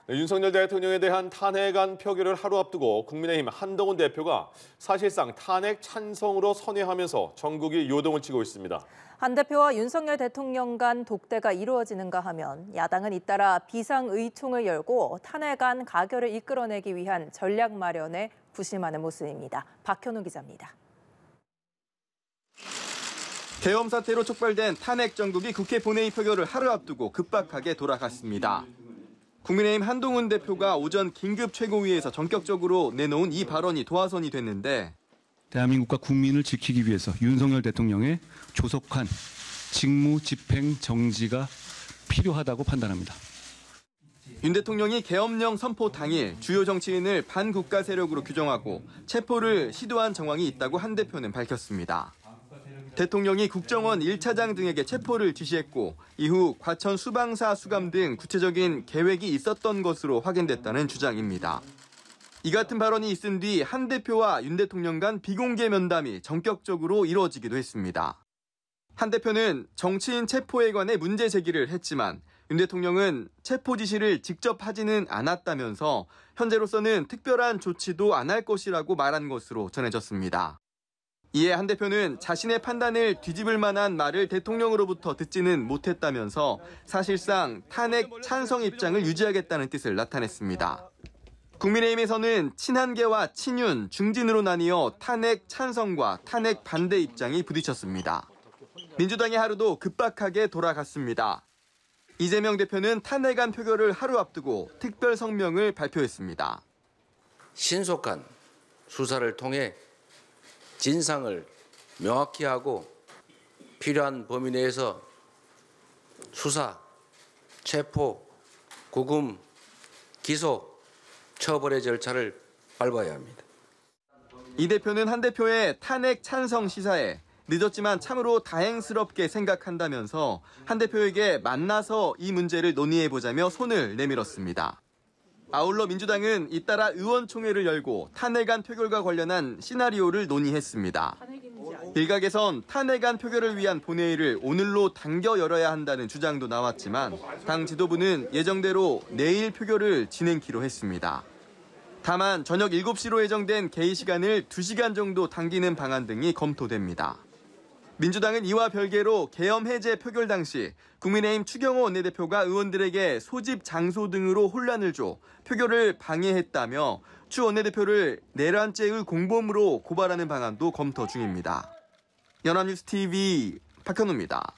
네, 윤석열 대통령에 대한 탄핵안 표결을 하루 앞두고 국민의힘 한동훈 대표가 사실상 탄핵 찬성으로 선회하면서 전국이 요동을 치고 있습니다. 한 대표와 윤석열 대통령 간 독대가 이루어지는가 하면 야당은 잇따라 비상의총을 열고 탄핵안 가결을 이끌어내기 위한 전략 마련에 부심하는 모습입니다. 박현우 기자입니다. 계엄 사태로 촉발된 탄핵 정국이 국회 본회의 표결을 하루 앞두고 급박하게 돌아갔습니다. 국민의힘 한동훈 대표가 오전 긴급 최고위에서 전격적으로 내놓은 이 발언이 도화선이 됐는데 대한민국과 국민을 지키기 위해서 윤석열 대통령의 조속한 직무 집행 정지가 필요하다고 판단합니다. 윤 대통령이 계엄령 선포 당일 주요 정치인을 반국가 세력으로 규정하고 체포를 시도한 정황이 있다고 한 대표는 밝혔습니다. 대통령이 국정원 1차장 등에게 체포를 지시했고 이후 과천 수방사 수감 등 구체적인 계획이 있었던 것으로 확인됐다는 주장입니다. 이 같은 발언이 있은 뒤 한 대표와 윤 대통령 간 비공개 면담이 전격적으로 이루어지기도 했습니다. 한 대표는 정치인 체포에 관해 문제 제기를 했지만 윤 대통령은 체포 지시를 직접 하지는 않았다면서 현재로서는 특별한 조치도 안 할 것이라고 말한 것으로 전해졌습니다. 이에 한 대표는 자신의 판단을 뒤집을 만한 말을 대통령으로부터 듣지는 못했다면서 사실상 탄핵 찬성 입장을 유지하겠다는 뜻을 나타냈습니다. 국민의힘에서는 친한계와 친윤, 중진으로 나뉘어 탄핵 찬성과 탄핵 반대 입장이 부딪혔습니다. 민주당의 하루도 급박하게 돌아갔습니다. 이재명 대표는 탄핵안 표결을 하루 앞두고 특별 성명을 발표했습니다. 신속한 수사를 통해 진상을 명확히 하고 필요한 범위 내에서 수사, 체포, 구금, 기소, 처벌의 절차를 밟아야 합니다. 이 대표는 한 대표의 탄핵 찬성 시사에 늦었지만 참으로 다행스럽게 생각한다면서 한 대표에게 만나서 이 문제를 논의해보자며 손을 내밀었습니다. 아울러 민주당은 잇따라 의원총회를 열고 탄핵안 표결과 관련한 시나리오를 논의했습니다. 일각에선 탄핵안 표결을 위한 본회의를 오늘로 당겨 열어야 한다는 주장도 나왔지만 당 지도부는 예정대로 내일 표결을 진행키로 했습니다. 다만 저녁 7시로 예정된 개의 시간을 2시간 정도 당기는 방안 등이 검토됩니다. 민주당은 이와 별개로 계엄 해제 표결 당시 국민의힘 추경호 원내대표가 의원들에게 소집 장소 등으로 혼란을 줘 표결을 방해했다며 추 원내대표를 내란죄의 공범으로 고발하는 방안도 검토 중입니다. 연합뉴스 TV 박현우입니다.